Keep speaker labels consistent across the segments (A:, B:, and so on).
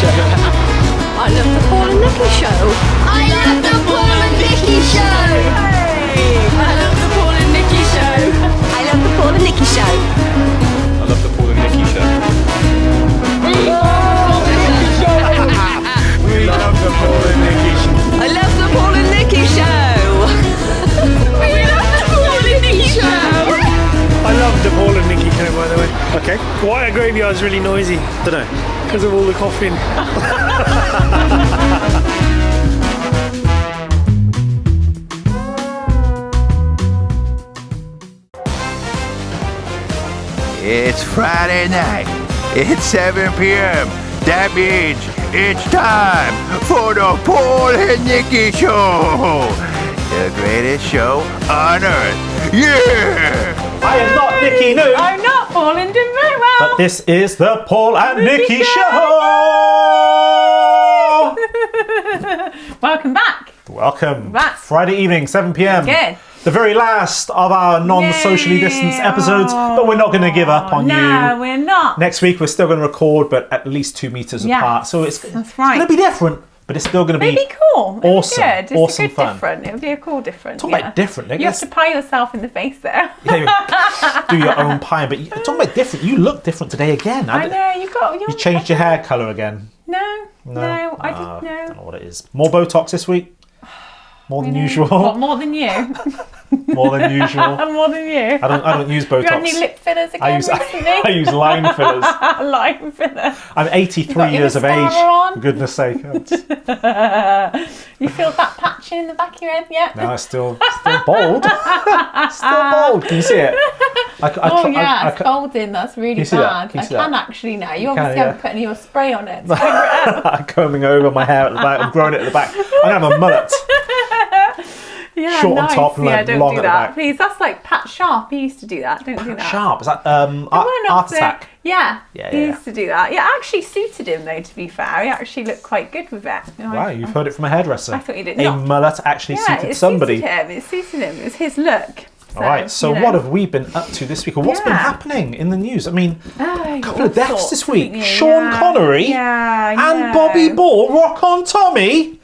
A: Show.
B: I love the Paul and Nicky Show.
C: I love the Paul and Nicky Show.
B: I love the Paul and Nicky Show. I love the Paul and Nicky Show.
A: I love the Paul and Nicky Show. We love the Paul and Nicky Show.
B: I love the Paul and Nicky Show. We love the Paul and Nicky Show.
D: I love the Paul and Nicky Show, by the way. Okay. Why are graveyards really noisy?
A: Dunno.
D: Because of all the coughing.
E: It's Friday night. It's 7 p.m. That means it's time for the Paul and Nicky Show. The greatest show on earth. Yeah!
F: I am not Nicky New.
G: I'm not Paul and doing very well.
F: But this is the Paul and Nicky Show.
G: Welcome back.
F: Welcome.
G: Back.
F: Friday evening, 7 p.m.
G: Good.
F: The very last of our non-socially distanced episodes, but we're not going to give up on you.
G: No, we're not.
F: Next week we're still going to record, but at least 2 meters apart. So it's
G: that's
F: it's
G: right.
F: going to be different, but it's still going to be
G: It'd be cool. It'd
F: awesome.
G: Be good. It's
F: awesome
G: a good
F: fun.
G: different. It would be a cool different.
F: Talk about different, Nick.
G: You have to pie yourself in the face there.
F: Do your own pie, but talking about different. You look different today again.
G: I know you got.
F: You changed your hair colour again.
G: No, I didn't
F: I
G: know.
F: don't know what it is. More Botox this week. More than usual.
G: What, more than you?
F: More than usual.
G: More than you.
F: I don't use Botox.
G: You had any lip fillers again recently?
F: I use line fillers.
G: Line filler.
F: I'm 83 years of age.
G: On?
F: For goodness sake.
G: You feel that patching in the back of your head yet?
F: No, it's still bald. Still bald. Can you see it?
G: It's folding. That's really
F: you see that?
G: bad.
F: Can you
G: I
F: see
G: can
F: that?
G: actually now. You obviously haven't put any of your spray on it.
F: I'm combing over my hair at the back. I'm growing it at the back. I'm going to have a mullet.
G: Yeah,
F: Short
G: nice.
F: on top and
G: don't
F: long
G: do
F: at the
G: that.
F: back.
G: Please, that's like Pat Sharp. He used to do that. Don't do that.
F: Sharp. Is that
G: Went
F: Art
G: up to-
F: Attack?
G: Yeah.
F: Yeah,
G: He
F: yeah.
G: used to do that. Yeah, it actually suited him though, to be fair. He actually looked quite good with it. You know,
F: Wow, you've heard it from a hairdresser.
G: I thought you did
F: A
G: not.
F: mullet actually
G: Yeah,
F: suited
G: it
F: somebody.
G: suited him. It suited him. It was his look.
F: All right, so
G: you know.
F: what have we been up to this week? Or what's been
G: Yeah.
F: happening in the news? I mean,
G: Oh,
F: a couple of deaths this week.
G: Yeah,
F: Sean Connery
G: yeah, I
F: and
G: know.
F: Bobby Ball, Rock on Tommy.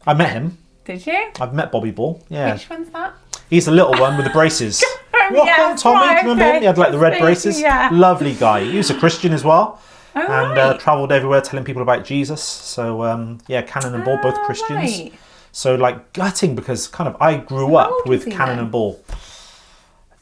F: I met him.
G: Did you?
F: I've met Bobby Ball. Yeah.
G: Which one's that?
F: He's the little one with the braces. Rock on
G: Yes,
F: Tommy.
G: right,
F: Do you remember him?
G: okay.
F: He had like the red
G: That's
F: braces.
G: yeah.
F: Lovely guy. He was a Christian as well.
G: Oh,
F: And
G: right.
F: travelled everywhere telling people about Jesus. So, yeah, Cannon and Ball, both
G: Oh,
F: Christians.
G: right.
F: So, like, gutting because kind of I grew
G: How
F: up
G: old
F: with
G: was he
F: Cannon
G: then?
F: and Ball.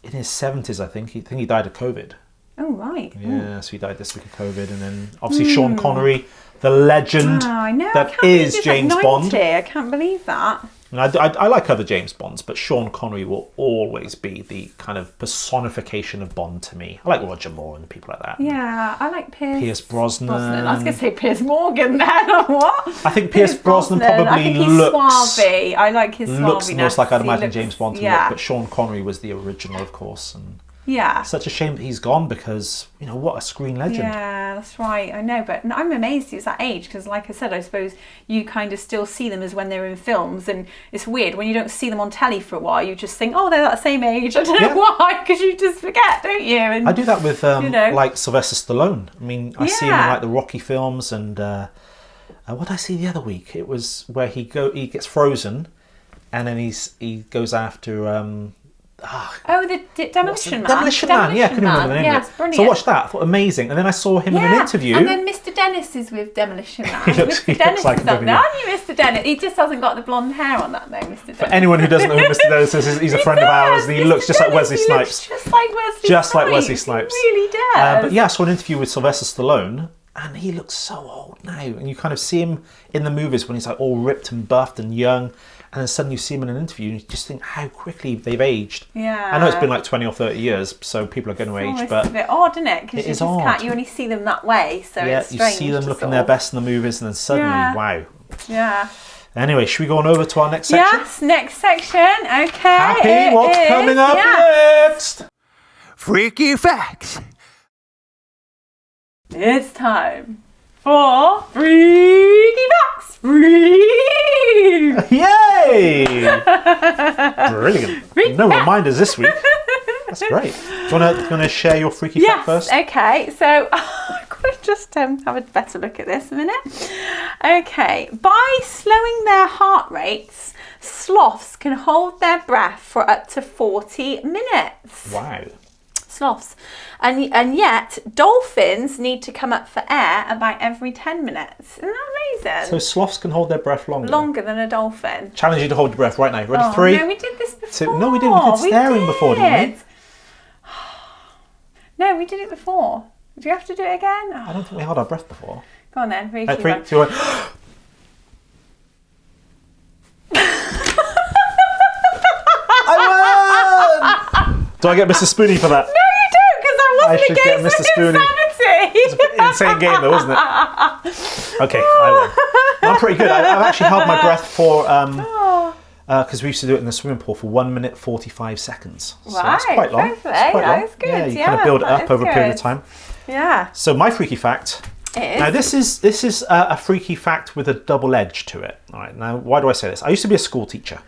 F: In his 70s, I think. I think he died of COVID.
G: Oh, right.
F: Yeah, so he died this week of COVID. And then, obviously, Sean Connery, the legend
G: Oh, I know. I
F: that
G: can't believe
F: is
G: he's
F: James
G: like
F: Bond.
G: 90. I can't believe that.
F: And I like other James Bonds, but Sean Connery will always be the kind of personification of Bond to me. I like Roger Moore and people like that.
G: Yeah, I like
F: Pierce Brosnan.
G: I was going to say Pierce Morgan then. What?
F: I think Pierce Brosnan
G: I
F: probably
G: think he's
F: looks
G: suave. I like his
F: looks
G: suaviness.
F: most like I'd
G: He
F: imagine
G: looks-
F: James Bond to
G: yeah.
F: look, but Sean Connery was the original, of course. And
G: Yeah.
F: such a shame that he's gone because, you know, what a screen legend.
G: Yeah, that's right. I know, but I'm amazed he was that age because, like I said, I suppose you kind of still see them as when they're in films, and it's weird when you don't see them on telly for a while. You just think, oh, they're that same age. I don't know why, because you just forget, don't you? And
F: I do that with
G: you know.
F: like Sylvester Stallone. I mean, I see him in
G: Yeah.
F: like the Rocky films, and what did I see the other week? It was where he gets frozen, and then he goes after.
G: Oh, the Demolition Man.
F: Demolition Man, yeah, I couldn't remember the name
G: Yes,
F: of it.
G: brilliant.
F: So I watched that, I thought amazing, and then I saw him in an interview.
G: And then Mr. Dennis is with Demolition Man.
F: He looks
G: Mr. Dennis
F: like
G: is
F: him,
G: up
F: doesn't
G: there.
F: he?
G: Aren't you, Mr. Dennis? He just hasn't got the blonde hair on that, though, Mr. Dennis.
F: For anyone who doesn't know who Mr. Dennis is, he's a friend of ours, and he looks just like Wesley Snipes.
G: Just like Wesley
F: Just like
G: Snipes.
F: Wesley Snipes.
G: He really does.
F: But yeah, I saw an interview with Sylvester Stallone, and he looks so old now. And you kind of see him in the movies when he's like all ripped and buffed and young, and then suddenly you see him in an interview, and you just think how quickly they've aged.
G: Yeah.
F: I know it's been like 20 or 30 years, so people are going to age,
G: It's
F: but
G: a bit odd, isn't it? Because
F: it
G: you
F: is
G: just
F: odd.
G: can't. You only see them that way, so
F: yeah,
G: it's
F: you
G: strange.
F: see them
G: to
F: looking
G: sort
F: their
G: of-
F: best in the movies, and then suddenly,
G: Yeah.
F: wow.
G: Yeah.
F: Anyway, should we go on over to our next section?
G: Yes. Next section. Okay.
F: Happy?
G: it
F: What's
G: is,
F: coming up
G: yeah.
F: next?
E: Freaky facts.
G: It's time for Freaky Facts.
F: Yay! Brilliant. No reminders this week. That's great. Do you want to share your freaky fact
G: Yes.
F: first?
G: Okay. So I've got to just have a better look at this a minute. Okay, by slowing their heart rates, sloths can hold their breath for up to 40 minutes.
F: Wow.
G: Sloths. And yet, dolphins need to come up for air about every 10 minutes. Isn't that amazing?
F: So sloths can hold their breath longer?
G: Longer than a dolphin.
F: Challenge you to hold your breath right now. Ready?
G: Oh,
F: 3.
G: No, we did this before.
F: 2. No, we didn't. We did staring before, didn't we?
G: No, we did it before. Do you have to do it again?
F: I don't think we held our breath before.
G: Go on then. 3, 2,
F: 3,
G: 1.
F: 2, 1. I won! Do I get Mr. Spoony for that?
G: No, you don't, because that wasn't
F: should get
G: against
F: Mr. Spoony.
G: insanity.
F: It's an insane game though, wasn't it? Okay, I won. I'm pretty good. I've actually held my breath for because we used to do it in the swimming pool for 1 minute 45 seconds. So that's quite long.
G: Fair play. That is good.
F: Yeah, you kind of build it up over a period of time.
G: Yeah.
F: So my freaky fact. Now this is a freaky fact with a double edge to it. All right. Now why do I say this? I used to be a school teacher,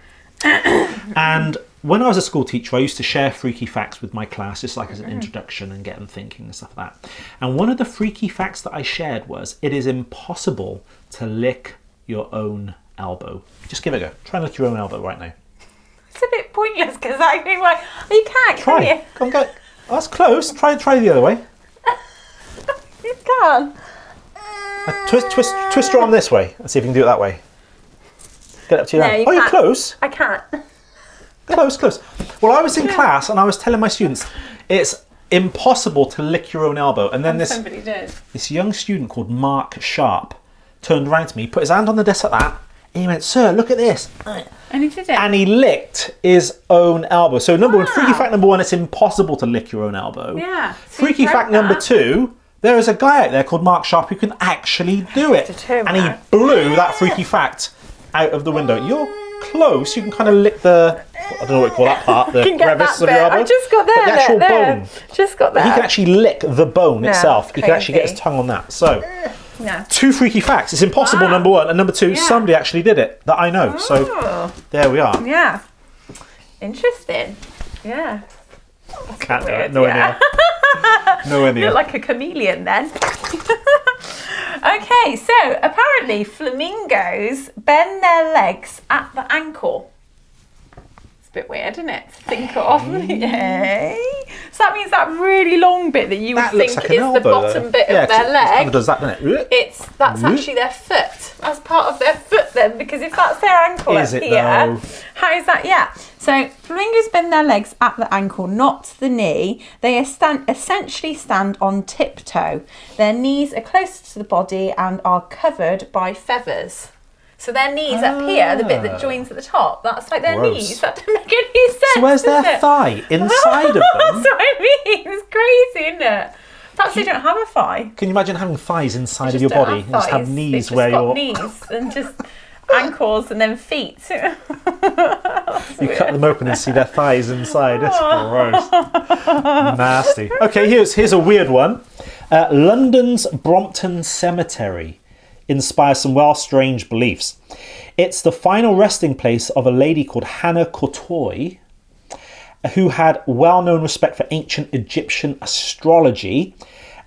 F: and when I was a school teacher, I used to share freaky facts with my class, just like as an introduction and get them thinking and stuff like that. And one of the freaky facts that I shared was it is impossible to lick your own elbow. Just give it a go. Try and lick your own elbow right now.
G: It's a bit pointless because I think like you can't.
F: Try.
G: Can you?
F: Come on, go. Oh, that's close. Try the other way.
G: You can't.
F: Twist your arm this way and see if you can do it that way. Get up to your hand.
G: you
F: You're
G: can't.
F: close.
G: I can't.
F: Close. Well, I was in class and I was telling my students it's impossible to lick your own elbow. And then
G: Somebody did.
F: this young student called Mark Sharp turned around to me, put his hand on the desk like that, and he went, "Sir, look at this."
G: And he did it.
F: And he licked his own elbow. So number one, freaky fact number 1, it's impossible to lick your own elbow.
G: Yeah.
F: Freaky fact number 2, there is a guy out there called Mark Sharp who can actually do it. And he blew that freaky fact out of the window. You're close. You can kind of lick the, I don't know what you call that part, the crevice of your elbow.
G: I just got there.
F: But the actual
G: there.
F: bone.
G: Just got there.
F: He can actually lick the bone itself. He can actually get his
G: crazy.
F: tongue on that. So,
G: No.
F: 2 freaky facts. It's impossible, number 1. And number 2, somebody actually did it that I know. So, there we are.
G: Yeah. Interesting. Yeah.
F: Can't do it.
G: weird,
F: Nowhere
G: yeah.
F: near. Nowhere near.
G: Look like a chameleon then. Okay, so apparently flamingos bend their legs at the ankle. It's a bit weird, isn't it? To think of. Yay. So that means that really long bit that you would
F: That looks
G: think
F: like an
G: is
F: elbow,
G: the bottom
F: though.
G: bit
F: Yeah,
G: of their
F: 'cause it kind
G: leg.
F: of does that, doesn't it?
G: That's actually their foot. That's part of their foot then, because if that's their ankle
F: Is
G: up
F: it
G: here,
F: though?
G: how is that? Yeah. So flamingos bend their legs at the ankle, not the knee. They essentially stand on tiptoe. Their knees are closer to the body and are covered by feathers. So their knees up here, the bit that joins at the top, that's like their
F: Gross.
G: knees. That doesn't make any sense.
F: So where's
G: does
F: their
G: it?
F: thigh? Inside of them?
G: That's what I mean. It's crazy, isn't it? Perhaps they don't have a thigh.
F: Can you imagine having thighs inside of
G: Just
F: your
G: don't
F: body?
G: have
F: You just have
G: thighs.
F: knees
G: They've just
F: where
G: got
F: you're...
G: knees and just ankles and then feet.
F: You cut them open and see their thighs inside. It's gross. Nasty. Okay, here's a weird one. London's Brompton Cemetery inspires some well strange beliefs. It's the final resting place of a lady called Hannah Courtois, who had well-known respect for ancient Egyptian astrology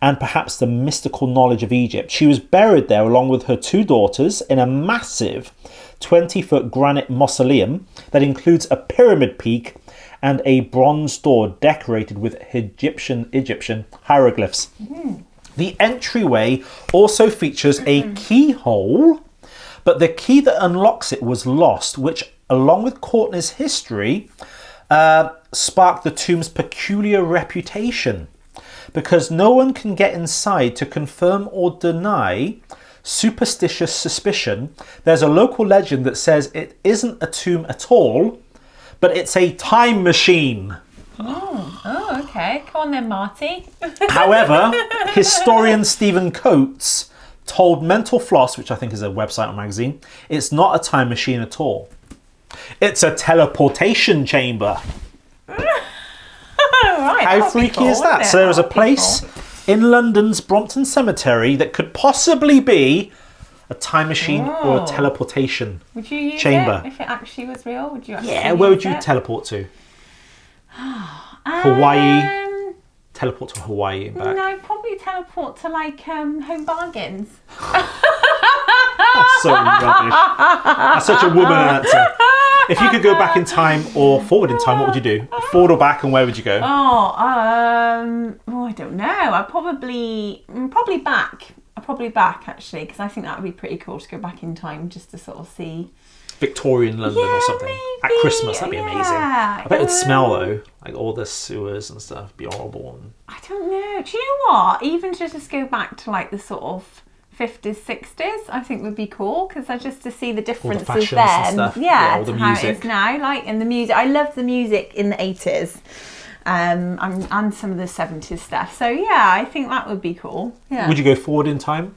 F: and perhaps the mystical knowledge of Egypt. She was buried there along with her 2 daughters in a massive 20-foot granite mausoleum that includes a pyramid peak and a bronze door decorated with Egyptian hieroglyphs. The entryway also features a keyhole, but the key that unlocks it was lost, which, along with Courtney's history, sparked the tomb's peculiar reputation. Because no one can get inside to confirm or deny superstitious suspicion, there's a local legend that says it isn't a tomb at all, but it's a time machine.
G: Oh, okay. Come on then, Marty.
F: However, historian Stephen Coates told Mental Floss, which I think is a website or magazine, it's not a time machine at all. It's a teleportation chamber.
G: Right,
F: How freaky is that? So there was a place in London's Brompton Cemetery that could possibly be a time machine or a teleportation
G: Would you use
F: chamber.
G: it if it actually was real? Would you?
F: Yeah, where would you teleport to? Hawaii. Teleport to Hawaii and back.
G: No, probably teleport to like Home Bargains?
F: That's so rubbish. That's such a woman answer. If you could go back in time or forward in time, what would you do? Forward or back, and where would you go?
G: I don't know. I'd probably back. I'd probably back actually, because I think that would be pretty cool to go back in time just to sort of see
F: Victorian London or something.
G: maybe.
F: At Christmas, that'd be amazing.
G: Yeah,
F: I bet it'd smell though, like all the sewers and stuff. It'd be horrible.
G: I don't know. Do you know what? Even to just go back to like the sort of 50s, 60s, I think would be cool, because I just to see the differences
F: fashions
G: then.
F: and stuff. Yeah, all the
G: to how it
F: music.
G: is now. Like in the music, I love the music in the 80s. And some of the 70s stuff. So yeah, I think that would be cool. Yeah.
F: Would you go forward in time?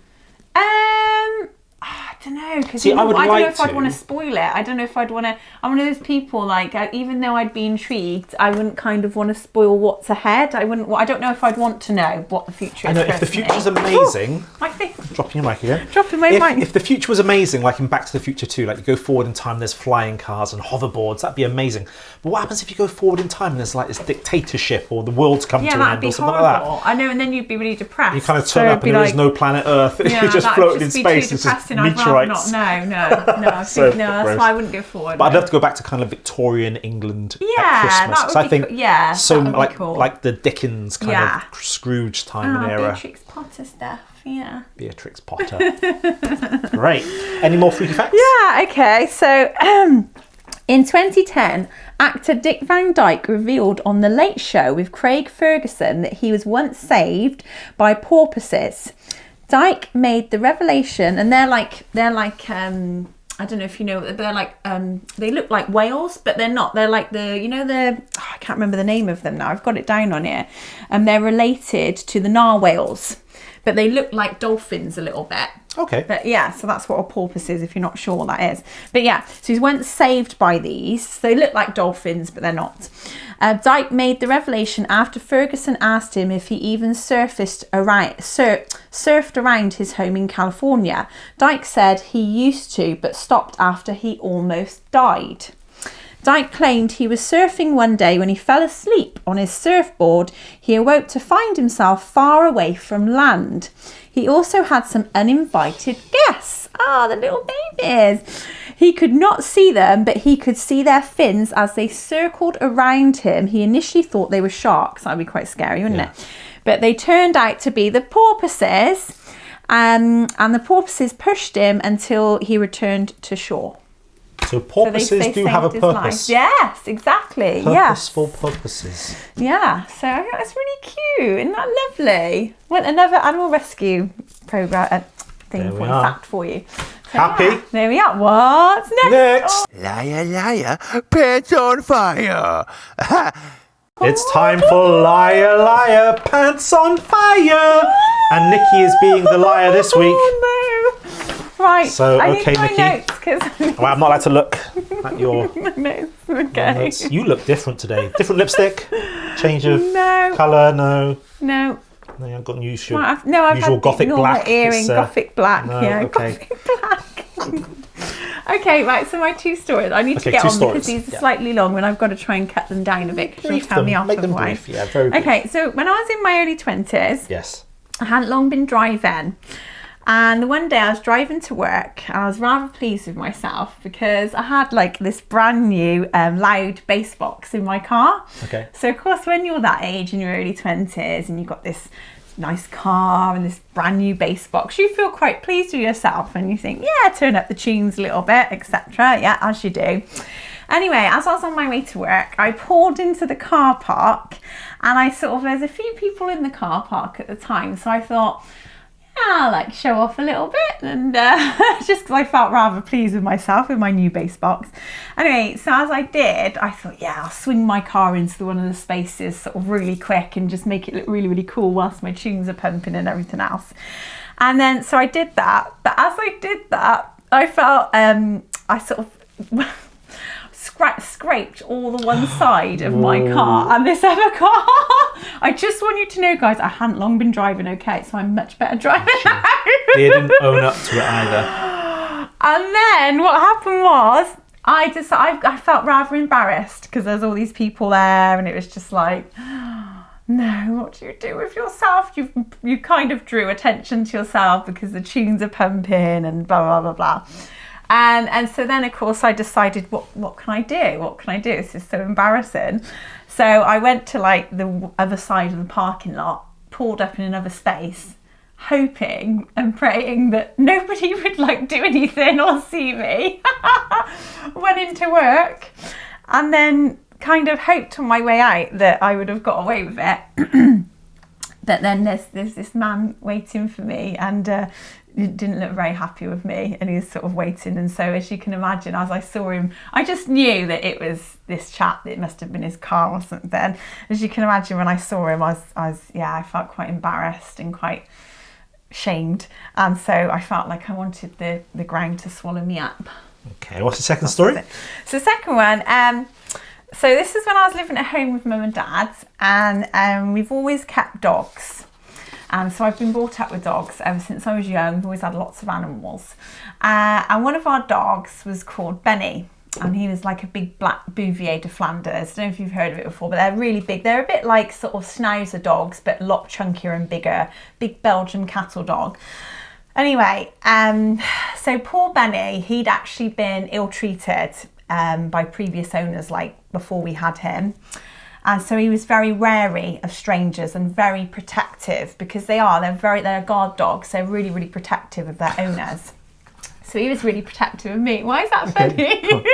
G: I don't know, because
F: See, I
G: I
F: would
G: don't know
F: like
G: if I'd
F: to.
G: want to spoil it. I don't know if I'd want to. I'm one of those people like even though I'd be intrigued, I wouldn't kind of want to spoil what's ahead. I wouldn't. I don't know if I'd want to know what the future
F: I
G: is.
F: know if the
G: personally.
F: future's amazing.
G: Like this.
F: Dropping your mic again.
G: Dropping my mic.
F: If the future was amazing, like in Back to the Future 2, like you go forward in time, there's flying cars and hoverboards, that'd be amazing. But what happens if you go forward in time and there's like this dictatorship or the world's come
G: Yeah,
F: to an
G: that'd
F: end
G: be
F: or something
G: horrible.
F: like that?
G: I know, and then you'd be really depressed.
F: You kind of
G: So
F: turn up
G: it'd be
F: and there is
G: like-
F: no planet Earth.
G: Yeah,
F: You're just
G: that'd
F: floating in
G: just be
F: space.
G: too
F: It's just
G: depressing. I'd rather
F: meteorites.
G: not. No. I
F: So
G: think no. That's
F: gross.
G: why I wouldn't go forward.
F: But I'd
G: no.
F: love to go back to kind of Victorian England
G: Yeah,
F: at Christmas.
G: that would
F: 'cause I
G: be
F: think
G: cool. Yeah,
F: so
G: that would be
F: like
G: cool.
F: like the Dickens kind
G: Yeah.
F: of Scrooge time and era.
G: Beatrix Potter stuff. Yeah.
F: Beatrix Potter. Great. Any more freaky facts?
G: Yeah, okay. So in 2010, actor Dick Van Dyke revealed on The Late Show with Craig Ferguson that he was once saved by porpoises. Dyke made the revelation, and they're like I don't know if you know, they're like they look like whales, but they're not. They're like I can't remember the name of them now. I've got it down on here. They're related to the narwhals, but they look like dolphins a little bit.
F: Okay.
G: But yeah, so that's what a porpoise is, if you're not sure what that is. But yeah, so he's once saved by these. They look like dolphins, but they're not. Dyke made the revelation after Ferguson asked him if he even surfed around his home in California. Dyke said he used to, but stopped after he almost died. Dyke claimed he was surfing one day when he fell asleep on his surfboard. He awoke to find himself far away from land. He also had some uninvited guests. The little babies. He could not see them, but he could see their fins as they circled around him. He initially thought they were sharks. That'd be quite scary, wouldn't it? But they turned out to be the porpoises. And the porpoises pushed him until he returned to shore.
F: So porpoises do have a
G: saved his life.
F: purpose.
G: Yes, exactly.
F: Purposeful purposes.
G: Yeah, so I think that's really cute. Isn't that lovely? Well, another animal rescue program
F: There
G: thing
F: we
G: for
F: are.
G: fact for you. So,
F: Happy?
G: yeah, there we are. What's next?
F: Next.
E: Liar, liar, pants on fire.
F: It's time for Liar, Liar, Pants on Fire. And Nikki is being the liar this week.
G: Oh, no. Right,
F: So,
G: I
F: okay,
G: need my
F: Nikki.
G: notes because
F: Well, I'm not allowed to look at your
G: my notes. Okay.
F: notes. You look different today. Different lipstick, change of
G: No.
F: colour, no.
G: No.
F: No, you haven't got usual,
G: I've
F: usual
G: had
F: gothic
G: normal
F: black.
G: earring,
F: It's,
G: gothic black.
F: no,
G: Yeah,
F: okay.
G: gothic black. Okay, right. So my two stories. I need
F: Okay,
G: to get
F: two
G: on
F: stories,
G: because these are
F: yeah.
G: slightly long, and I've got to try and cut them down a bit because you'll
F: Brief
G: tell me
F: them,
G: off
F: make them
G: otherwise.
F: brief. Yeah, very brief.
G: Okay, so when I was in my early 20s,
F: Yes.
G: I hadn't long been driving. And one day I was driving to work and I was rather pleased with myself because I had like this brand new loud bass box in my car.
F: Okay.
G: So of course when you're that age in your early 20s and you've got this nice car and this brand new bass box, you feel quite pleased with yourself and you think, yeah, turn up the tunes a little bit, etc. Yeah, as you do. Anyway, as I was on my way to work, I pulled into the car park and there's a few people in the car park at the time. So I thought, I'll like show off a little bit and just because I felt rather pleased with myself with my new bass box. Anyway, so as I did, I thought, yeah, I'll swing my car into one of the spaces sort of really quick and just make it look really, really cool whilst my tunes are pumping and everything else. And then, so I did that. But as I did that, I felt, I sort of scraped all the one side of my car and this other car. I just want you to know, guys, I hadn't long been driving, okay, so I'm much better driving now.
F: Didn't own up to it either.
G: And then what happened was I felt rather embarrassed because there's all these people there and it was just like, no, what do you do with yourself? You kind of drew attention to yourself because the tunes are pumping and blah, blah, blah, blah. And so then, of course, I decided, what can I do? What can I do? This is so embarrassing. So I went to like the other side of the parking lot, pulled up in another space, hoping and praying that nobody would like do anything or see me. Went into work and then kind of hoped on my way out that I would have got away with it. But then there's this man waiting for me, and he didn't look very happy with me, and he was sort of waiting. And so, as you can imagine, as I saw him, I just knew that it was this chap. It must have been his car or something. As you can imagine, when I saw him, I felt quite embarrassed and quite shamed, and so I felt like I wanted the ground to swallow me up.
F: Okay, what's the second story?
G: So the second one, so this is when I was living at home with mum and dad, and we've always kept dogs. And so I've been brought up with dogs ever since I was young. We've always had lots of animals. And one of our dogs was called Benny. And he was like a big black Bouvier de Flanders. I don't know if you've heard of it before, but they're really big. They're a bit like sort of Schnauzer dogs, but a lot chunkier and bigger. Big Belgian cattle dog. Anyway, so poor Benny, he'd actually been ill-treated by previous owners, like before we had him. And so he was very wary of strangers and very protective, because they're a guard dogs. They're really, really protective of their owners. So he was really protective of me. Why is that funny? Cool.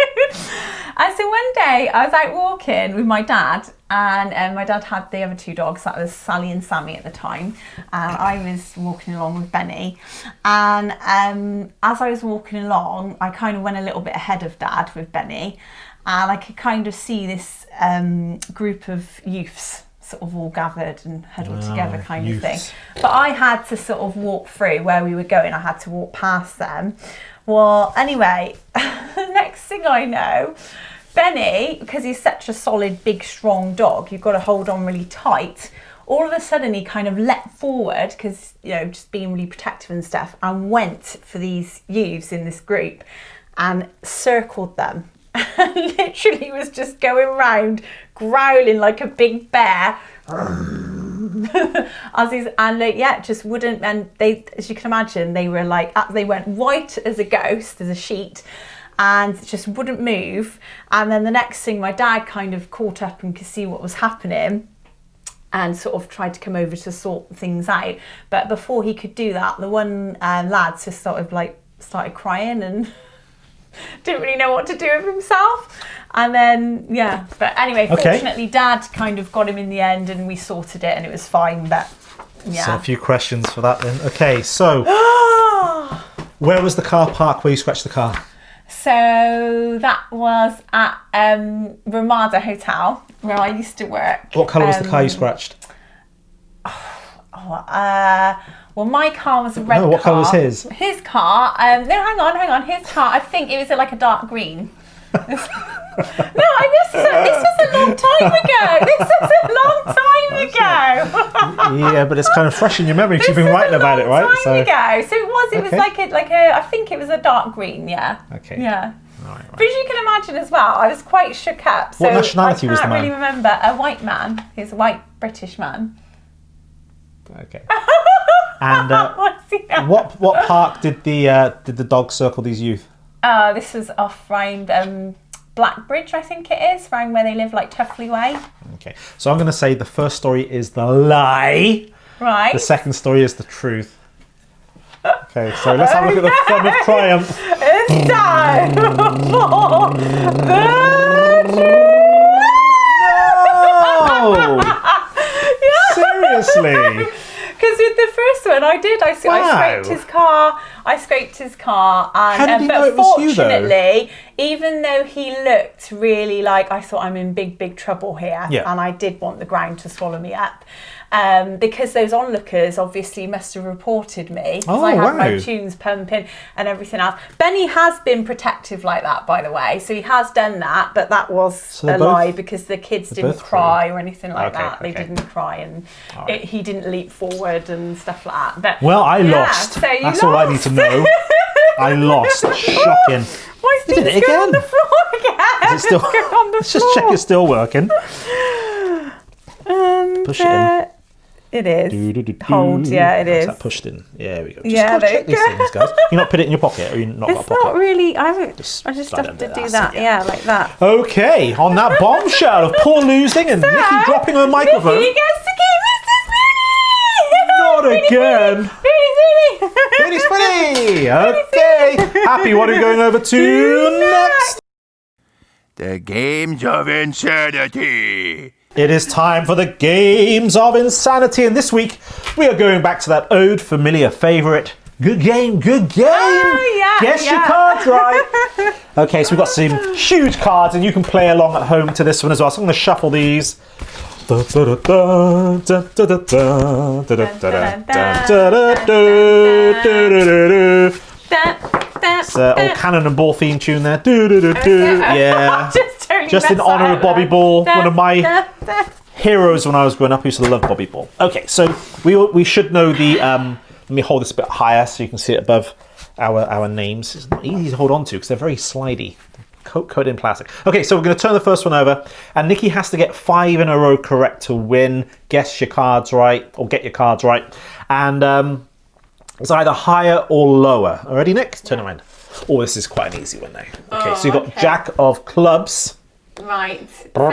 G: And so one day I was out walking with my dad, and my dad had the other two dogs. That was Sally and Sammy at the time. And I was walking along with Benny. And as I was walking along, I kind of went a little bit ahead of Dad with Benny. And I could kind of see this group of youths sort of all gathered and huddled together kind of thing. But I had to sort of walk through where we were going. I had to walk past them. Well, anyway, the next thing I know, Benny, because he's such a solid, big, strong dog, you've got to hold on really tight. All of a sudden, he kind of leapt forward, because, you know, just being really protective and stuff, and went for these youths in this group and circled them. And literally was just going round growling like a big bear. Just wouldn't. And they, as you can imagine, they were like, they went white as a ghost, as a sheet, and just wouldn't move. And then the next thing, my dad kind of caught up and could see what was happening, and sort of tried to come over to sort things out. But before he could do that, the one lad just sort of like started crying and didn't really know what to do with himself. And then, yeah. But anyway, fortunately, Dad kind of got him in the end, and we sorted it, and it was fine. But yeah.
F: So a few questions for that then. Okay, so where was the car park where you scratched the car?
G: So that was at Ramada Hotel, where I used to work.
F: What colour was the car you scratched?
G: Well, my car was a red car.
F: What colour was his?
G: His car, no, hang on. His car, I think it was like a dark green. This was a long time ago.
F: Yeah, but it's kind of fresh in your memory because you've been writing about it, right?
G: So it was like a, I think it was a dark green, yeah.
F: Okay.
G: Yeah.
F: Right.
G: But as you can imagine as well, I was quite shook up. So
F: what nationality was the man?
G: I can't really remember. A white man. He's a white British man.
F: Okay. And what park did the dog circle these youth?
G: This was off round Blackbridge, I think it is, round where they live, like Tuffley Way.
F: Okay, so I'm going to say the first story is the lie.
G: Right.
F: The second story is the truth. Okay, so let's have a look at the fun of triumph.
G: It's time for the
F: No! Seriously?
G: Because with the first one, I scraped his car, and
F: how did he know
G: but
F: it was you, though?
G: fortunately, even though he looked really like I thought I'm in big trouble here, and I did want the ground to swallow me up. Because those onlookers obviously must have reported me, because I had my tunes pumping and everything else. Benny has been protective like that, by the way, so he has done that, but that was a lie, because the kids didn't cry or anything like that. They didn't cry, and he didn't leap forward and stuff like that. But
F: I lost.
G: So
F: that's all I need to know. I lost. Shocking.
G: Why is
F: did it
G: again? On the floor again?
F: Is it still? Let's just check it's still working. push it in.
G: It is.
F: Do-do-do-do.
G: Hold, yeah, it
F: How's
G: is.
F: that pushed in? Yeah, there we go. Just
G: Yeah,
F: gotta
G: there
F: check
G: you
F: these
G: go.
F: things, guys. You not put it in your pocket, or you not got a
G: It's
F: pocket?
G: not really. I just
F: slide
G: have
F: under
G: to
F: there,
G: do
F: that's
G: that.
F: it,
G: Yeah, like that.
F: Okay, on that bombshell of Paul losing and Nikki dropping her microphone.
G: Nikki gets to keep Mr.
F: Not again. Pretty Spinny. Okay. Happy, what are we going over to next?
E: The games of insanity.
F: It is time for the Games of Insanity, and this week we are going back to that old familiar favourite. Good game, good game. Guess your cards right. Okay, so we've got some huge cards, and you can play along at home to this one as well. So I'm going to shuffle these. It's old cannon and ball theme tune there. Yeah. Just in honour of Bobby Ball, one of my heroes when I was growing up. I used to love Bobby Ball. Okay, so we should know the. Let me hold this a bit higher so you can see it above our names. It's not easy to hold on to because they're very slidey. Coated in plastic. Okay, so we're going to turn the first one over, and Nikki has to get 5 in a row correct to win. Guess your cards right, or get your cards right. And it's either higher or lower. Already, Nick? Turn around. Oh, this is quite an easy one now. Okay, so you've got Jack of Clubs.
G: Right. So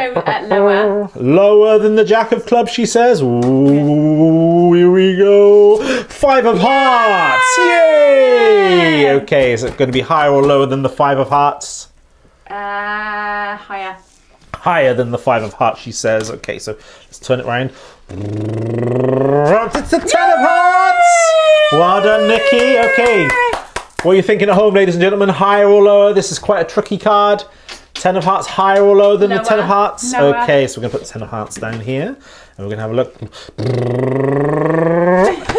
G: lower.
F: Lower than the Jack of Clubs, she says. Ooh, here we go. 5 of Hearts. Yay! Okay, is it going to be higher or lower than the 5 of Hearts?
G: Higher.
F: Higher than the 5 of Hearts, she says. Okay, so let's turn it around. It's the 10 of Hearts. Well done, Nikki. Okay. What are you thinking at home, ladies and gentlemen? Higher or lower? This is quite a tricky card. 10 of Hearts, higher or lower than the 10 of Hearts?
G: Lower.
F: Okay, so we're going to put the 10 of Hearts down here. And we're going to have a look.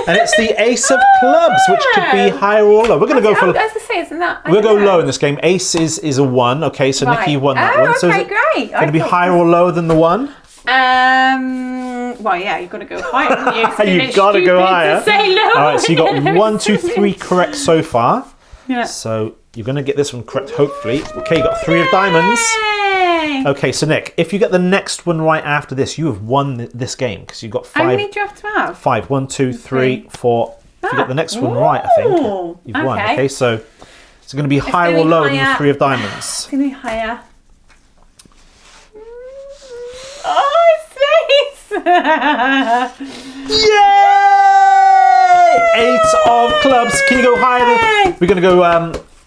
F: And it's the Ace of Clubs, which could be higher or lower. We're going to go for...
G: I was going to say, isn't that...
F: We'll go low in this game. Ace is a 1. Okay, so
G: Right.
F: Nikki won that
G: Oh,
F: one. So
G: okay,
F: is it
G: great.
F: going to be higher or lower than the 1?
G: Well, yeah, you've got to go higher. haven't you?
F: You've got to go higher.
G: To say lower.
F: All right, so you got 1, 2, 3 correct so far.
G: Yeah.
F: So you're going to get this one correct, hopefully. Okay, you got 3 of diamonds.
G: Yay.
F: Okay, so Nick, if you get the next one right after this, you have won this game because you've got 5.
G: How many do you have to have?
F: 5. 1, 2, 3, 4. If you get the next one right, I think you've won. Okay, so it's going to be higher or lower than the 3 of diamonds.
G: It's going to be higher. Oh, his face!
F: Yay! 8 of clubs. Can you go higher than... We're going to go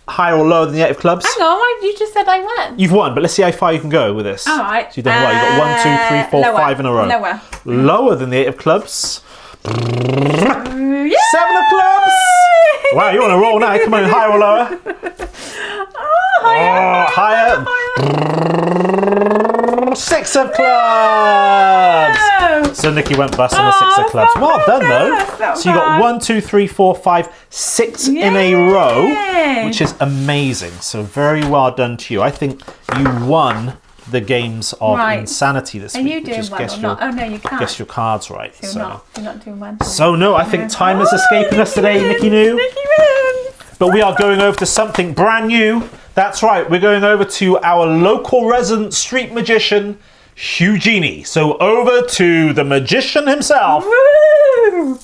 F: higher or lower than the 8 of clubs.
G: Hang on, you just said I won.
F: You've won, but let's see how far you can go with this.
G: All right.
F: So you've done well. You've got 1, 2, 3, 4,
G: lower.
F: 5 in a row.
G: Lower.
F: Lower than the 8 of clubs. 7 of clubs. Wow, you're on a roll now. Come on, higher or lower? Higher. 6 of clubs. So Nikki went bust on the 6 of clubs. Well done, though. So you got 1, 2, 3, 4, 5, 6 in a row, which is amazing. So very well done to you. I think you won the Games of Insanity this week.
G: Are you doing well or not? Oh, no, you can't.
F: Guess your cards right.
G: So you're not doing well.
F: So no, I think time is escaping us today, Nikki New.
G: Nikki wins.
F: But we are going over to something brand new. That's right, we're going over to our local resident street magician, Hugh Genie. So over to the magician himself.
G: Woo!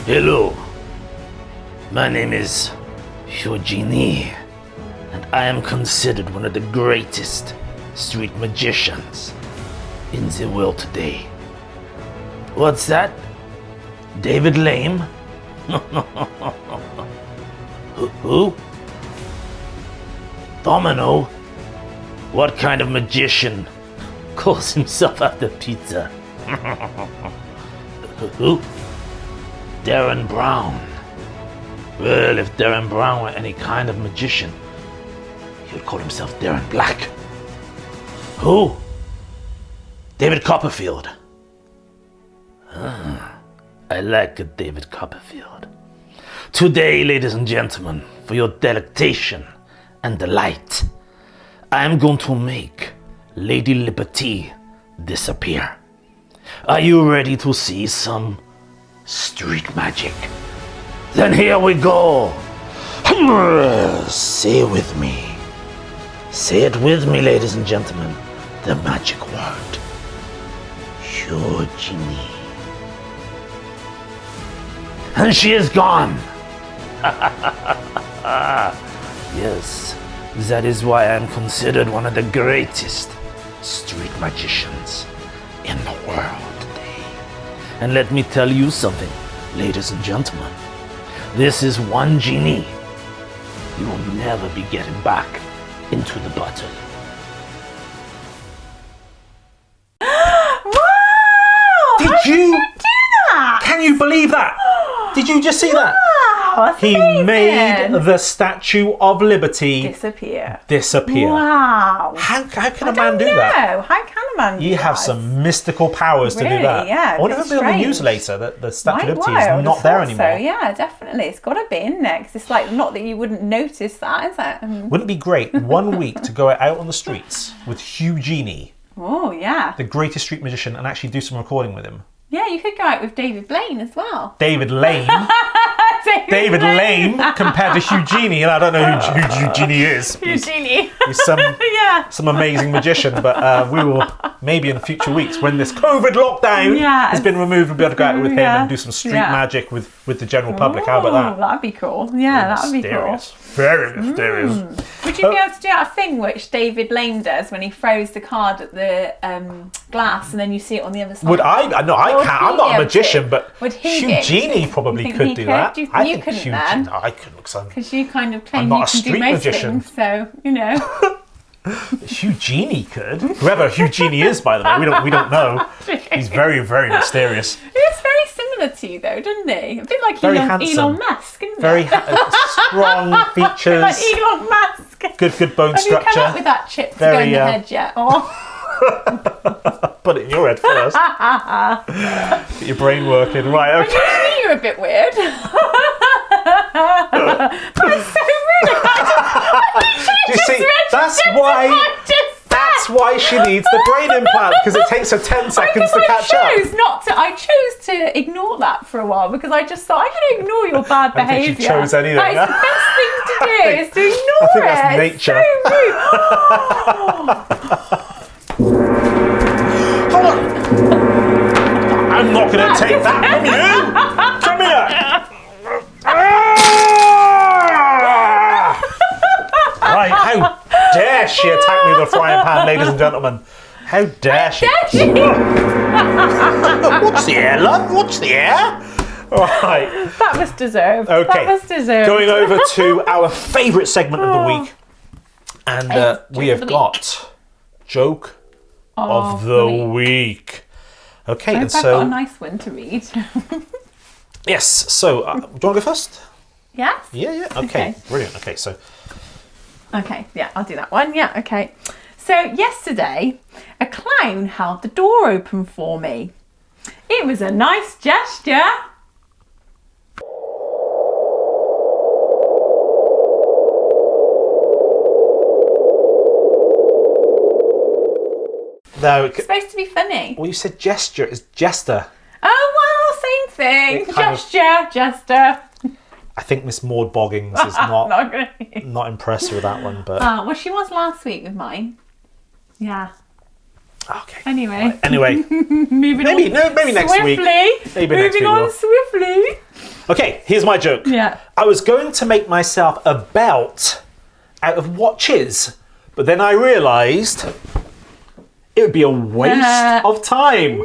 H: Hello, my name is Genie, and I am considered one of the greatest street magicians in the world today. What's that? David Lame? Who? Domino? What kind of magician calls himself after pizza? Who? Darren Brown. Well, if Darren Brown were any kind of magician, he would call himself Darren Black. Who? David Copperfield. I like a David Copperfield. Today, ladies and gentlemen, for your delectation and delight, I am going to make Lady Liberty disappear. Are you ready to see some street magic? Then here we go. Say it with me. Say it with me, ladies and gentlemen. The magic word. Eugenie. And she is gone. Yes, that is why I am considered one of the greatest street magicians in the world today. And let me tell you something, ladies and gentlemen. This is one genie you will never be getting back into the bottle.
G: Wow!
F: Did you?
G: Do that?
F: Can you believe that? Did you just see that?
G: Wow, that's
F: He
G: amazing.
F: made the Statue of Liberty
G: disappear.
F: How
G: Wow.
F: can a man do that?
G: No, how can a man do
F: You
G: that?
F: have some mystical powers to do
G: Really,
F: that.
G: yeah,
F: I wonder
G: a
F: if
G: bit
F: it'll be on the news
G: strange.
F: later that the Statue of
G: Why?
F: Liberty
G: I
F: is
G: would
F: not
G: have
F: there
G: thought
F: anymore.
G: So, yeah, definitely. It's got to be in there 'cause it's like, not that you wouldn't notice that, is it?
F: Wouldn't it be great 1 week to go out on the streets with Hugh Genie,
G: Oh, yeah.
F: the greatest street magician, and actually do some recording with him?
G: Yeah, you could go out with David Blaine as well.
F: David Lane. David Lane compared to Hugh Genie, and I don't know who Hugh Genie is.
G: Eugenie.
F: He's some
G: Yeah.
F: some amazing magician, but we will maybe in the future weeks when this COVID lockdown
G: Yes.
F: has been removed, we'll be able to go out with him
G: Yeah.
F: and do some street
G: Yeah.
F: magic with the general public. How about that?
G: Oh, that'd be cool. Yeah, that would be cool.
F: Mysterious. Very mysterious.
G: Would you be able to do that thing which David Lane does when he throws the card at the glass and then you see it on the other side?
F: Would I? No, I
G: Would
F: can't.
G: he
F: I'm not
G: be
F: a
G: able
F: magician,
G: to?
F: but
G: Would he
F: Hugh
G: be able to?
F: Genie
G: You
F: probably
G: think
F: could
G: he
F: do
G: could?
F: that.
G: Do you think
F: I
G: you
F: think
G: couldn't
F: Hugh
G: then?
F: Genie. No, I couldn't. Because
G: Because you kind of claim
F: I'm not
G: you
F: a
G: can do
F: street
G: most
F: magician.
G: things, so, you know.
F: Hugh Genie could. Whoever Hugh Genie is, by the way, we don't know. He's very, very mysterious.
G: It's very similar to you, though, doesn't he? A bit like
F: Very
G: Elon
F: handsome.
G: Musk, isn't
F: Very
G: it?
F: strong
G: Like
F: features.
G: Elon Musk.
F: Good bone
G: Have you come up
F: structure.
G: with that chip to
F: Very,
G: go in the head yet? Oh.
F: Put it in your head first. Get your brain working. Right, okay.
G: Actually, you're a bit weird. That's so rude.
F: Do you see? That's why she needs the brain implant, because it takes her 10 seconds to catch up.
G: I chose to ignore that for a while because I just thought I'm going to ignor your bad
F: I don't think
G: behaviour.
F: she chose anything.
G: That is the best thing to do,
F: think-
G: is to ignore
F: I think that's
G: it.
F: nature.
G: It's so rude.
F: I'm not going to take that from you. Come here. Right, how dare she attack me with a frying pan, ladies and gentlemen? How dare she? What's the air, love? What's the air? Right.
G: That was deserved.
F: Okay.
G: That was deserved.
F: Going over to our favourite segment of the week. And we have got Joke of the Week. Okay,
G: I hope
F: and
G: I've got a
F: so...
G: nice one to read.
F: Yes, so... do you want to go first?
G: Yes?
F: Yeah. Okay.
G: Okay.
F: Brilliant. Okay, so...
G: Okay, yeah, I'll do that one. Yeah, okay. So yesterday, a clown held the door open for me. It was a nice gesture.
F: No,
G: It's supposed to be funny.
F: well, you said gesture. It's jester.
G: Oh, well, same
F: It
G: thing.
F: kind of-
G: Jester.
F: I think Miss Maud Boggins is not
G: Not great.
F: not impressed with that one, but...
G: Well, she was last week with mine. Yeah.
F: Okay.
G: Anyway.
F: Right, anyway,
G: Moving
F: maybe
G: on.
F: next week.
G: Swiftly.
F: Maybe next
G: Moving
F: week
G: on
F: we'll-
G: swiftly.
F: Okay, here's my joke.
G: Yeah.
F: I was going to make myself a belt out of watches, but then I realised it would be a waste of time.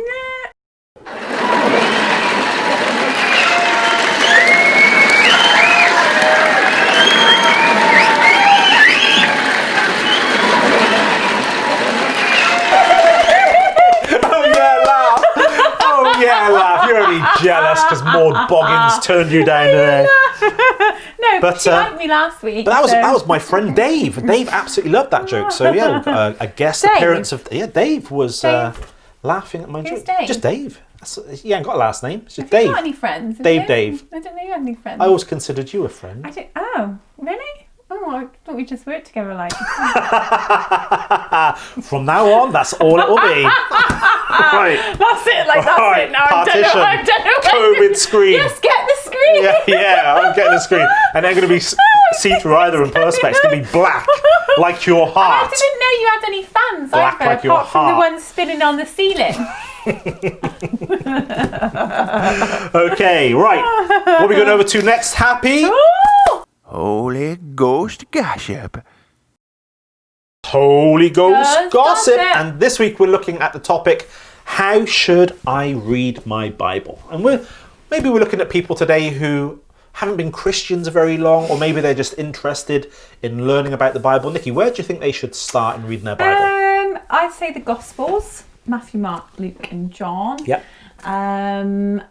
F: Oh yeah, laugh. You're only jealous because Maud Boggins turned you down today.
G: No,
F: But,
G: she liked me last week.
F: But that
G: so-
F: was my friend Dave. Dave absolutely loved that joke. So yeah, a guest
G: Dave?
F: appearance of Dave was
G: Dave?
F: laughing at my
G: Who's
F: joke.
G: Dave?
F: Just Dave. He ain't got a last name. It's just
G: Have you
F: Dave.
G: got any friends?
F: Dave.
G: I don't know you have any friends.
F: I always considered you a friend.
G: I don't. Oh, really? Oh, Oh, I thought we just worked together like.
F: From now on, that's all it will be. Right.
G: That's it, like that's
F: Right,
G: it. Now
F: partition.
G: I don't know.
F: COVID screen.
G: Yes, get the screen.
F: Yeah, I'm getting a screen. And they're going to be see-through either in perspex. It's going to be black, like your
G: I
F: heart.
G: didn't know you had any fans
F: Black
G: either,
F: like your
G: apart from the
F: heart.
G: ones spinning on the ceiling.
F: Okay, right. What are we going over to next, Happy?
G: Ooh!
E: Holy Ghost gossip.
F: Holy Ghost
G: Ghost
F: gossip.
G: gossip.
F: And this week we're looking at the topic, how should I read my Bible? And maybe we're looking at people today who haven't been Christians very long, or maybe they're just interested in learning about the Bible. Nikki, where do you think they should start in reading their Bible?
G: I'd say the Gospels, Matthew, Mark, Luke and John.
F: Yep.
G: And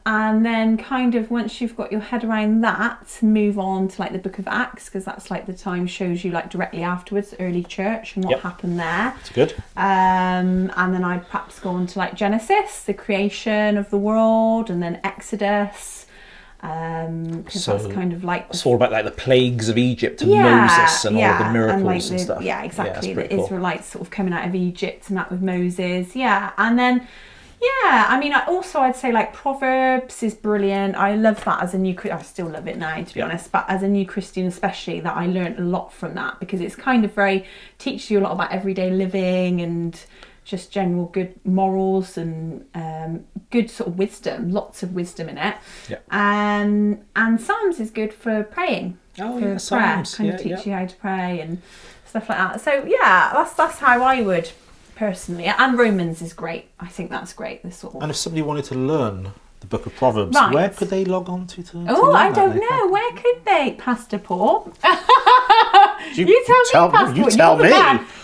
G: then kind of once you've got your head around that, move on to like the Book of Acts, because that's like the time shows you like directly afterwards, early church and what happened there.
F: It's good.
G: And then I'd perhaps go on to like Genesis, the creation of the world, and then Exodus. Because that's kind of like
F: It's all about like the plagues of Egypt and Moses and all of the miracles and stuff.
G: Yeah, exactly.
F: Yeah,
G: The Israelites sort of coming out of Egypt and that with Moses. Yeah, and then I mean, I'd say like Proverbs is brilliant. I love that as a new I still love it now, to be honest, but as a new Christian especially, that I learned a lot from that, because it's kind of teaches you a lot about everyday living and just general good morals and good sort of wisdom, lots of wisdom in it.
F: Yeah.
G: And Psalms is good for praying.
F: Oh,
G: for
F: yeah,
G: prayer,
F: Psalms.
G: kind of teach you how to pray and stuff like that. So yeah, that's how I would personally. And Romans is great. I think that's great. This sort of.
F: And if somebody wanted to learn the Book of Proverbs,
G: Right.
F: where could they log on to learn
G: I
F: that,
G: don't
F: Nick?
G: know. Where could they, Pastor Paul?
F: You
G: You tell me, Pastor.
F: You tell me.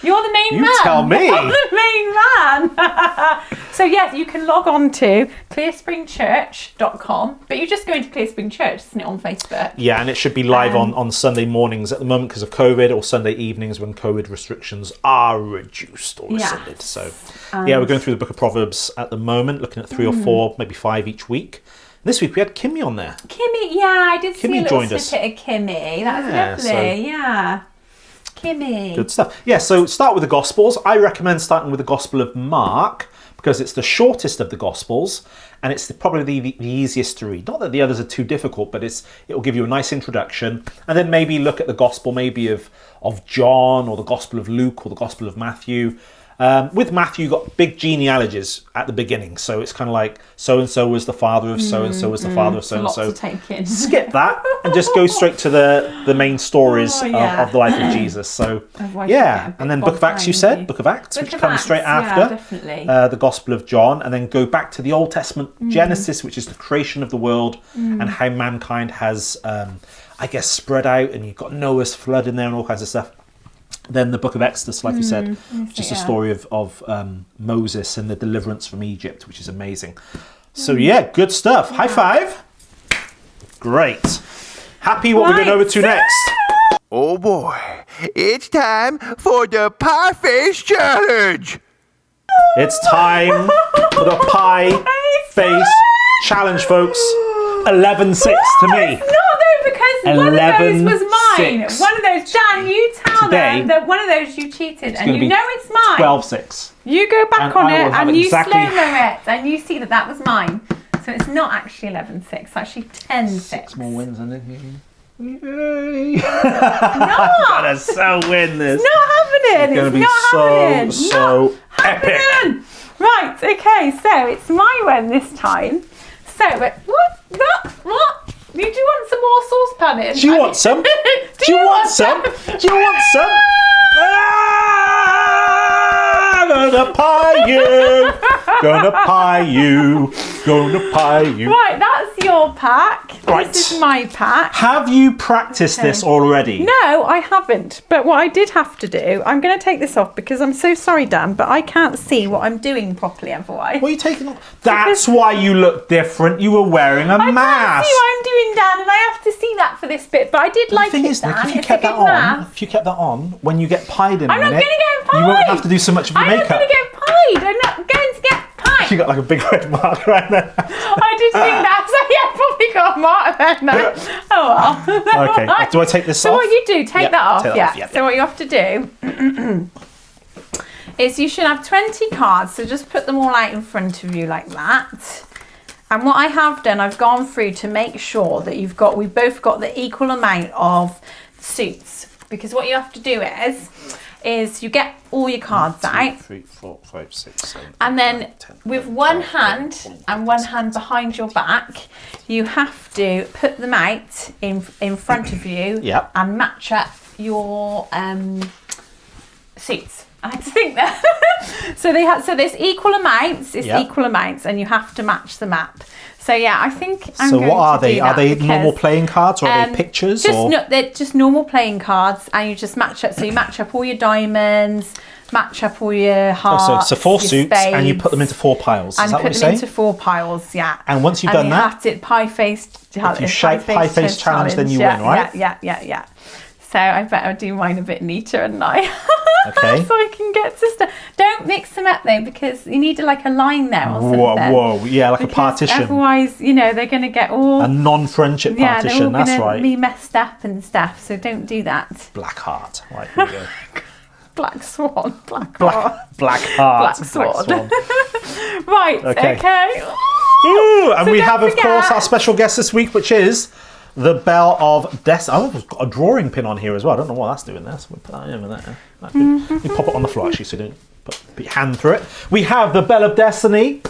G: You're the main
F: You
G: man.
F: tell me.
G: You're the main man. So yes, you can log on to clearspringchurch.com, but you're just going to Clear Spring Church, isn't it, on Facebook?
F: Yeah, and it should be live on Sunday mornings at the moment because of COVID, or Sunday evenings when COVID restrictions are reduced or rescinded. So we're going through the Book of Proverbs at the moment, looking at 3 or 4, maybe 5 each week. This week we had Kimmy on there.
G: Kimmy, I did see a little
F: joined us.
G: snippet of Kimmy. That was
F: Yeah,
G: lovely, Kimmy.
F: Good stuff. Yeah, so start with the Gospels. I recommend starting with the Gospel of Mark because it's the shortest of the Gospels and it's probably the easiest to read. Not that the others are too difficult, but it will give you a nice introduction. And then maybe look at the Gospel maybe of John, or the Gospel of Luke, or the Gospel of Matthew. With Matthew, you've got big genealogies at the beginning. So it's kind of like, so-and-so was the father of so-and-so was the father of so-and-so.
G: Lots to take in.
F: Skip that and just go straight to the main stories of the life of Jesus. So,
G: Otherwise you get a bit
F: and then Book of Acts, you
G: bogged
F: said?
G: down,
F: Book of Acts,
G: Book
F: which
G: of
F: comes
G: Acts,
F: straight
G: yeah,
F: after
G: definitely.
F: the Gospel of John, and then go back to the Old Testament, Genesis, which is the creation of the world and how mankind has, spread out, and you've got Noah's flood in there and all kinds of stuff. Then the Book of Exodus, like you said, just a story of Moses and the deliverance from Egypt, which is amazing. So good stuff. High five. Great. Happy, what we're going over to next?
E: Oh boy, it's time for the Pie Face Challenge.
F: It's time for the Pie Face Challenge, folks. 11-6 to me.
G: It's not though, because one of those was mine.
F: 11-6.
G: One of those, Dan, you tell
F: Today,
G: them that one of those you cheated, and
F: gonna
G: you
F: be
G: know it's mine.
F: 12-6.
G: You go back
F: And
G: on
F: I
G: it
F: will have
G: and you
F: exactly-
G: slow-mo it, and you see that was mine. So it's not actually 11-6, it's actually 10-6.
F: More wins than it. Yay! Gotta so win this.
G: Not happening.
F: It's gonna be
G: not happening.
F: so
G: Not
F: epic.
G: happening. Right, okay, so it's my one this time. So, what? You do want some more saucepan in?
F: Do you want some? Do you want some? Do you want some? Ah, gonna pie you. Gonna pie you. Gonna pie you.
G: Right, that's your pack.
F: Right.
G: This is my pack.
F: Have you practiced this already?
G: No, I haven't. But what I did have to do, I'm going to take this off because I'm so sorry, Dan, but I can't see what I'm doing properly otherwise.
F: What are you taking off? That's why you look different. You were wearing a
G: I
F: mask.
G: can't see what I'm doing, Dan, and I have to see that for this bit. But I did like
F: The thing
G: it,
F: is, Nick,
G: Dan.
F: if you
G: It's
F: kept
G: a
F: that
G: good
F: on,
G: mask.
F: if you kept that on, when you get pied in a
G: I'm not
F: minute,
G: going to get pied.
F: you won't have to do so much of your
G: I'm
F: makeup.
G: not going to get pied. I'm not going to get pied.
F: You got like a big red mark right there.
G: I did think that, so yeah, probably You got a mark there now. Oh well.
F: Okay. Do I take this
G: So
F: off?
G: what you do, take that off.
F: take that
G: Yeah.
F: off, yeah,
G: So what you have to do is you should have 20 cards. So just put them all out in front of you like that. And what I have done, I've gone through to make sure that we've both got the equal amount of suits. Because what you have to do is you get all your cards out.
F: 3, 4, 5, 6, 7.
G: And then
F: 9, 10,
G: with
F: 11,
G: one
F: 12,
G: hand
F: 13,
G: and one hand behind your back, you have to put them out in front of you
F: Yep.
G: and match up your suits. I had to think that. So there's equal amounts. It's
F: Yep.
G: equal amounts, and you have to match the map. So yeah, I think I'm
F: So
G: going
F: what are
G: to do
F: they? Are
G: that
F: they
G: because,
F: normal playing cards or are they pictures? Or?
G: They're just normal playing cards, and you just match up. So you match up all your diamonds, match up all your hearts.
F: So 4
G: your
F: suits, and you
G: spades,
F: put them into 4 piles. Is
G: and
F: that what
G: put
F: you're
G: them
F: saying?
G: into 4 piles. Yeah.
F: And once you've done
G: you
F: that,
G: have to pie face.
F: if you shout pie face challenge, then you win, right?
G: Yeah. So I better do mine a bit neater, and
F: Okay.
G: so I can get to stuff. Don't mix them up though, because you need like a line there or something.
F: Whoa, yeah, like
G: Because
F: a partition.
G: Otherwise, they're going to get all.
F: A non-friendship
G: they're all
F: partition, that's
G: gonna
F: right.
G: be messed up and stuff. So don't do that.
F: Black heart. Right, here we go.
G: Black swan. Black heart.
F: Black heart.
G: Black sword. Right.
F: Okay.
G: Okay.
F: Ooh, and
G: So
F: we
G: don't
F: have, of
G: forget-
F: course, our special guest this week, which is the Bell of Destiny. Oh, we've got a drawing pin on here as well. I don't know what that's doing there, so we'll put that in there. You pop it on the floor, actually, so you don't put your hand through it. We have the Bell of Destiny.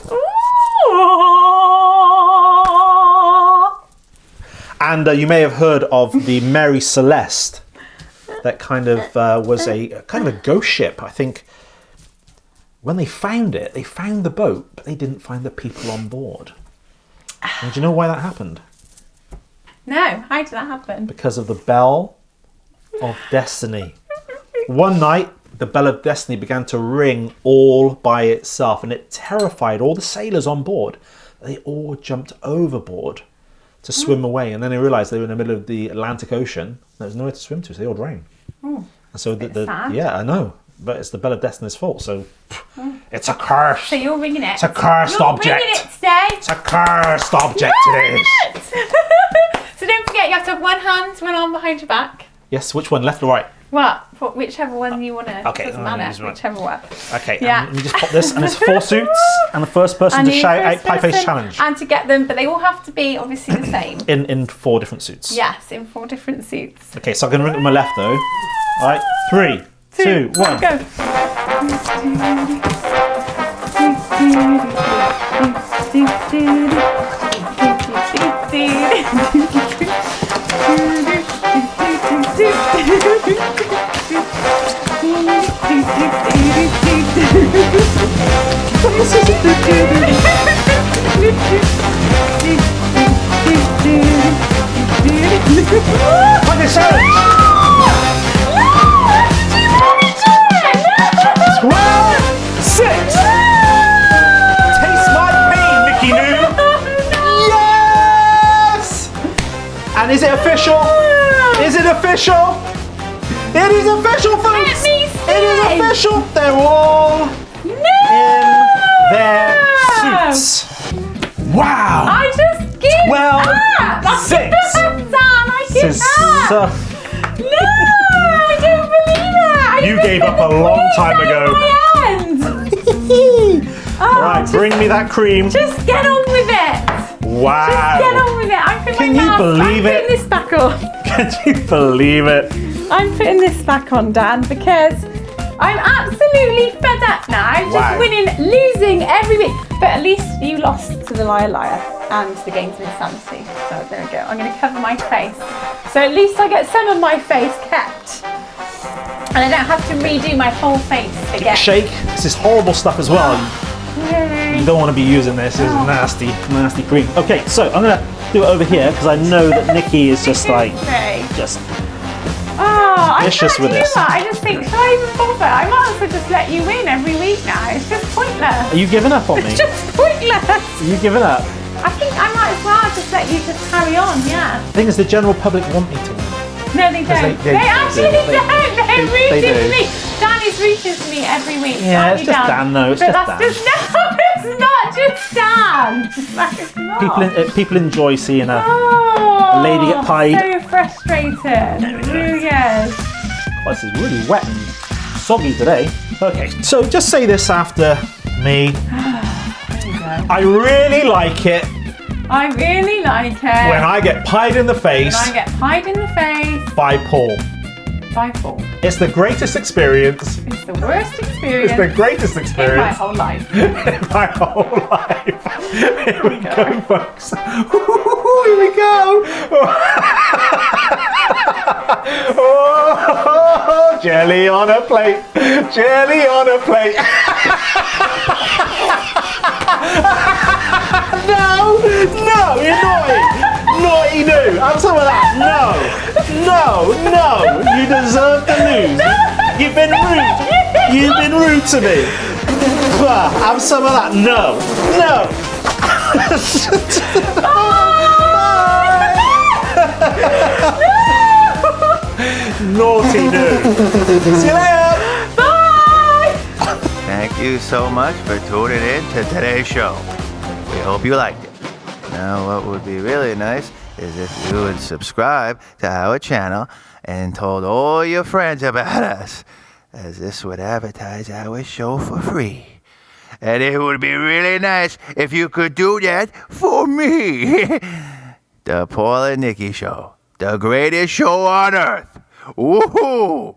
F: And you may have heard of the Mary Celeste. That kind of was a ghost ship. I think when they found it, they found the boat, but they didn't find the people on board. And do you know why that happened?
G: No. How did that happen?
F: Because of the Bell of Destiny. One night, the Bell of Destiny began to ring all by itself, and it terrified all the sailors on board. They all jumped overboard to swim away, and then they realised they were in the middle of the Atlantic Ocean. There was nowhere to swim to, so they all drowned. And so
G: sad.
F: yeah, I know, but it's the Bell of Destiny's fault. So it's a curse.
G: So you're ringing it.
F: It's a cursed object.
G: Ringing it today.
F: It's a cursed object. It is.
G: So don't forget, you have to have one hand, one arm behind your back.
F: Yes. Which one? Left or right?
G: What? Whichever one you want to.
F: Okay,
G: Doesn't
F: I'll
G: matter.
F: use one.
G: Whichever one.
F: Okay.
G: Yeah.
F: Let me just pop this, and it's 4 suits, and the first person
G: And
F: to
G: the
F: shout out
G: first
F: pie face
G: person-
F: challenge
G: And to get them, but they all have to be obviously the same.
F: in 4 different suits.
G: Yes, in 4 different suits.
F: Okay, so I'm going to ring it with my left though. All right. 3, 2, 1.
G: Go.
F: Pie face challenge. 12, 6. Taste my pain, Mickey Noo. Yes. And is it official? Is it official? It is official, folks.
G: me
F: It is
G: see.
F: official. They're all in their suits. Wow.
G: I just give
F: 12,
G: up. I
F: 6.
G: give up, Dan. I give
F: This is
G: up.
F: so-
G: No, I don't believe it.
F: You gave up a long time ago.
G: Oh,
F: Right, bring me that cream.
G: Just get on with it.
F: Wow.
G: Just get on with it. I'm putting
F: Can
G: my
F: you
G: mask.
F: believe
G: I'm
F: it?
G: putting this back on.
F: Can you believe it?
G: I'm putting this back on, Dan, because I'm absolutely fed up now. Just
F: Wow.
G: winning, losing every week. But at least you lost to the liar and the games of insanity. So there we go. I'm going to cover my face. So at least I get some of my face kept. And I don't have to redo my whole face again.
F: Shake. This is horrible stuff as well. You don't want to be using this. It's nasty, nasty cream. Okay, so I'm going to do it over here because I know that Nikki is just like, just vicious with this.
G: I just think, should I even bother? I might as well just let you win every week now. It's just pointless.
F: Are you giving up on me?
G: It's just pointless.
F: Are you giving up?
G: I think I might as well just let you just carry on, yeah.
F: The thing is, the general public want me to win.
G: No, they don't.
F: they
G: Actually
F: do.
G: don't. They're
F: They
G: rooting
F: do.
G: for me. Dan is rooting for me every week.
F: Yeah,
G: aren't
F: it's
G: you,
F: just Dan, though. It's
G: but
F: just
G: that's
F: Dan.
G: just, no, it's not just Dan! That is not.
F: People enjoy seeing a
G: Oh,
F: lady get pied.
G: So frustrated. It really is.
F: Oh, this is really wet and soggy today. Okay, so just say this after me.
G: There you go.
F: I really like it
G: I really like it.
F: when I get pied in the face
G: When I get pied in the face
F: by Paul.
G: by Paul.
F: It's the greatest experience.
G: It's the worst experience
F: It's the greatest
G: in my
F: experience
G: whole life.
F: in my whole life. Here we go, folks. Here we go. Oh, jelly on a plate. Jelly on a plate. No, you're naughty. Naughty do. Have some of that. No. You deserve to lose. You've been rude. You've been rude to me. Have some of that. No. Naughty do. See you later.
E: Thank you so much for tuning in to today's show. We hope you liked it. Now, what would be really nice is if you would subscribe to our channel and told all your friends about us, as this would advertise our show for free. And it would be really nice if you could do that for me. The Paul and Nicky Show, the greatest show on earth. Woohoo!